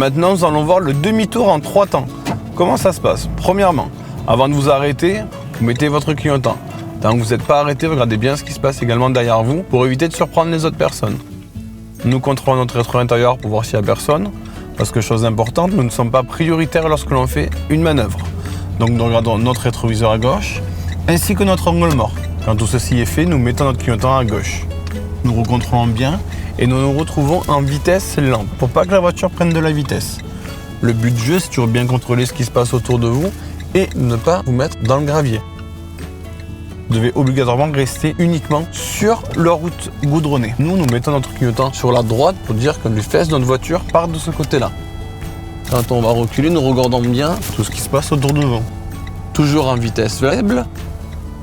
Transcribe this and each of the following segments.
Maintenant, nous allons voir le demi-tour en 3 temps. Comment ça se passe? Premièrement, avant de vous arrêter, vous mettez votre clignotant. Tant que vous n'êtes pas arrêté, regardez bien ce qui se passe également derrière vous pour éviter de surprendre les autres personnes. Nous contrôlons notre rétro intérieur pour voir s'il n'y a personne. Parce que chose importante, nous ne sommes pas prioritaires lorsque l'on fait une manœuvre. Donc nous regardons notre rétroviseur à gauche, ainsi que notre angle mort. Quand tout ceci est fait, nous mettons notre clignotant à gauche. Nous recontrôlons bien et nous nous retrouvons en vitesse lente pour pas que la voiture prenne de la vitesse. Le but du jeu, c'est toujours bien contrôler ce qui se passe autour de vous et ne pas vous mettre dans le gravier. Vous devez obligatoirement rester uniquement sur la route goudronnée. Nous mettons notre clignotant sur la droite pour dire que les fesses de notre voiture partent de ce côté-là. Quand on va reculer, nous regardons bien tout ce qui se passe autour de nous. Toujours en vitesse faible,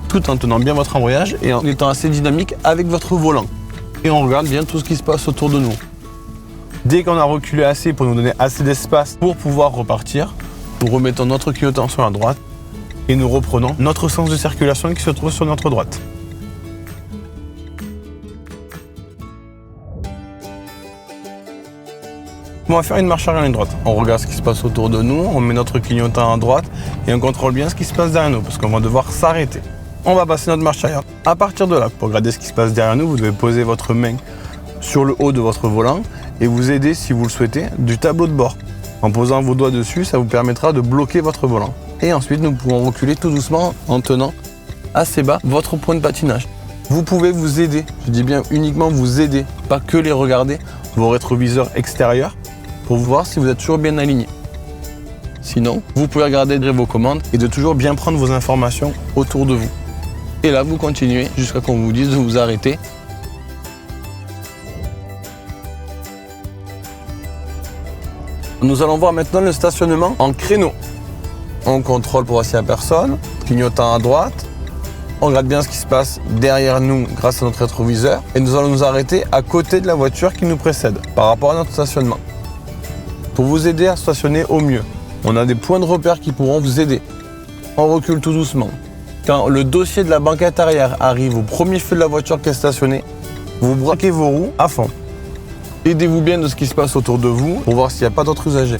tout en tenant bien votre embrayage et en étant assez dynamique avec votre volant. Et on regarde bien tout ce qui se passe autour de nous. Dès qu'on a reculé assez pour nous donner assez d'espace pour pouvoir repartir, nous remettons notre clignotant sur la droite et nous reprenons notre sens de circulation qui se trouve sur notre droite. On va faire une marche arrière et une droite. On regarde ce qui se passe autour de nous, on met notre clignotant à droite et on contrôle bien ce qui se passe derrière nous parce qu'on va devoir s'arrêter. On va passer notre marche arrière. À partir de là, pour regarder ce qui se passe derrière nous, vous devez poser votre main sur le haut de votre volant et vous aider, si vous le souhaitez, du tableau de bord. En posant vos doigts dessus, ça vous permettra de bloquer votre volant. Et ensuite, nous pouvons reculer tout doucement en tenant assez bas votre point de patinage. Vous pouvez vous aider, je dis bien uniquement vous aider, pas que les regarder, vos rétroviseurs extérieurs, pour voir si vous êtes toujours bien aligné. Sinon, vous pouvez regarder vos commandes et de toujours bien prendre vos informations autour de vous. Et là, vous continuez jusqu'à qu'on vous dise de vous arrêter. Nous allons voir maintenant le stationnement en créneau. On contrôle pour voir s'il n'y a personne, clignotant à droite. On regarde bien ce qui se passe derrière nous grâce à notre rétroviseur. Et nous allons nous arrêter à côté de la voiture qui nous précède par rapport à notre stationnement. Pour vous aider à stationner au mieux, on a des points de repère qui pourront vous aider. On recule tout doucement. Quand le dossier de la banquette arrière arrive au premier feu de la voiture qui est stationnée, vous braquez vos roues à fond. Aidez-vous bien de ce qui se passe autour de vous pour voir s'il n'y a pas d'autres usagers.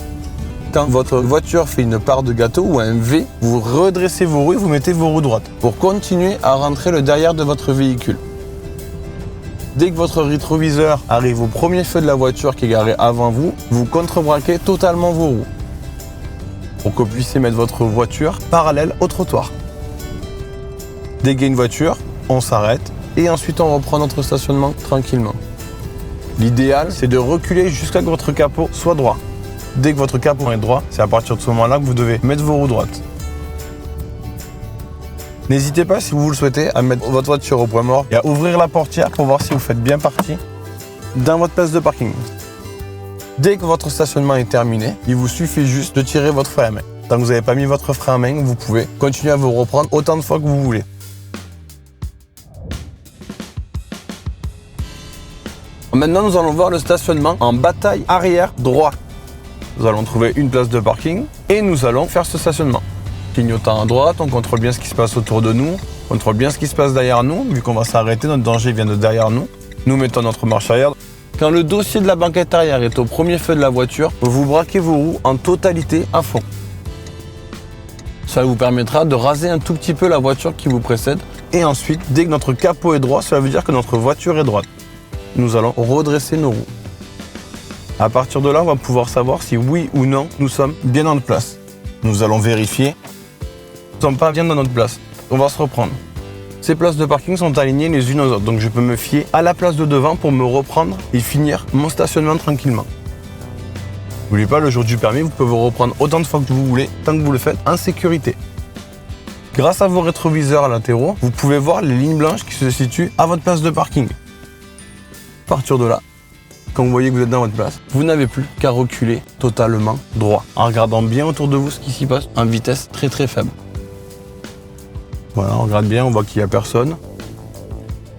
Quand votre voiture fait une part de gâteau ou un V, vous redressez vos roues et vous mettez vos roues droites pour continuer à rentrer le derrière de votre véhicule. Dès que votre rétroviseur arrive au premier feu de la voiture qui est garée avant vous, vous contrebraquez totalement vos roues pour que vous puissiez mettre votre voiture parallèle au trottoir. Dès qu'il y a une voiture, on s'arrête et ensuite on reprend notre stationnement tranquillement. L'idéal, c'est de reculer jusqu'à ce que votre capot soit droit. Dès que votre capot est droit, c'est à partir de ce moment-là que vous devez mettre vos roues droites. N'hésitez pas, si vous le souhaitez, à mettre votre voiture au point mort et à ouvrir la portière pour voir si vous faites bien partie dans votre place de parking. Dès que votre stationnement est terminé, il vous suffit juste de tirer votre frein à main. Tant que vous n'avez pas mis votre frein à main, vous pouvez continuer à vous reprendre autant de fois que vous voulez. Maintenant, nous allons voir le stationnement en bataille arrière droit. Nous allons trouver une place de parking et nous allons faire ce stationnement. Clignotant à droite, on contrôle bien ce qui se passe autour de nous, on contrôle bien ce qui se passe derrière nous, vu qu'on va s'arrêter, notre danger vient de derrière nous. Nous mettons notre marche arrière. Quand le dossier de la banquette arrière est au premier feu de la voiture, vous braquez vos roues en totalité à fond. Ça vous permettra de raser un tout petit peu la voiture qui vous précède. Et ensuite, dès que notre capot est droit, cela veut dire que notre voiture est droite. Nous allons redresser nos roues. À partir de là, on va pouvoir savoir si oui ou non nous sommes bien dans notre place. Nous allons vérifier. Nous ne sommes pas bien dans notre place. On va se reprendre. Ces places de parking sont alignées les unes aux autres, donc je peux me fier à la place de devant pour me reprendre et finir mon stationnement tranquillement. N'oubliez pas, le jour du permis, vous pouvez vous reprendre autant de fois que vous voulez, tant que vous le faites en sécurité. Grâce à vos rétroviseurs latéraux, vous pouvez voir les lignes blanches qui se situent à votre place de parking. À partir de là, quand vous voyez que vous êtes dans votre place, vous n'avez plus qu'à reculer totalement droit, en regardant bien autour de vous ce qui s'y passe en vitesse très très faible. Voilà, on regarde bien, on voit qu'il n'y a personne.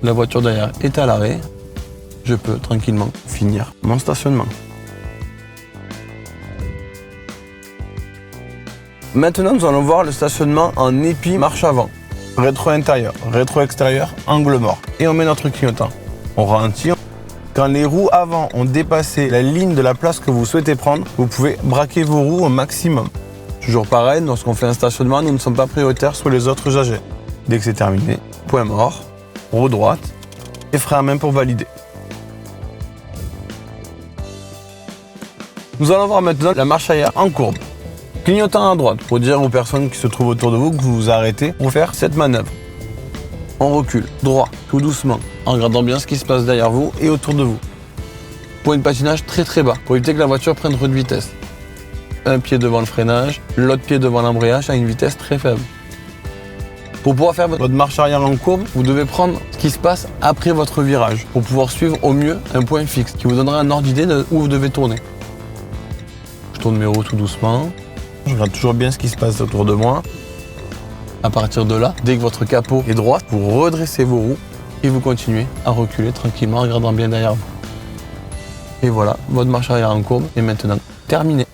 La voiture derrière est à l'arrêt. Je peux tranquillement finir mon stationnement. Maintenant, nous allons voir le stationnement en épi marche avant. Rétro intérieur, rétro extérieur, angle mort. Et on met notre clignotant. On ralentit. Quand les roues avant ont dépassé la ligne de la place que vous souhaitez prendre, vous pouvez braquer vos roues au maximum. Toujours pareil, lorsqu'on fait un stationnement, nous ne sommes pas prioritaires sur les autres AG. Dès que c'est terminé, point mort, roue droite et frein à main pour valider. Nous allons voir maintenant la marche arrière en courbe. Clignotant à droite pour dire aux personnes qui se trouvent autour de vous que vous vous arrêtez pour faire cette manœuvre. On recule, droit, tout doucement, en regardant bien ce qui se passe derrière vous et autour de vous. Point de patinage très très bas pour éviter que la voiture prenne trop de vitesse. Un pied devant le freinage, l'autre pied devant l'embrayage à une vitesse très faible. Pour pouvoir faire votre marche arrière en courbe, vous devez prendre ce qui se passe après votre virage pour pouvoir suivre au mieux un point fixe qui vous donnera un ordre d'idée de où vous devez tourner. Je tourne mes roues tout doucement. Je regarde toujours bien ce qui se passe autour de moi. À partir de là, dès que votre capot est droit, vous redressez vos roues et vous continuez à reculer tranquillement en regardant bien derrière vous. Et voilà, votre marche arrière en courbe est maintenant terminée.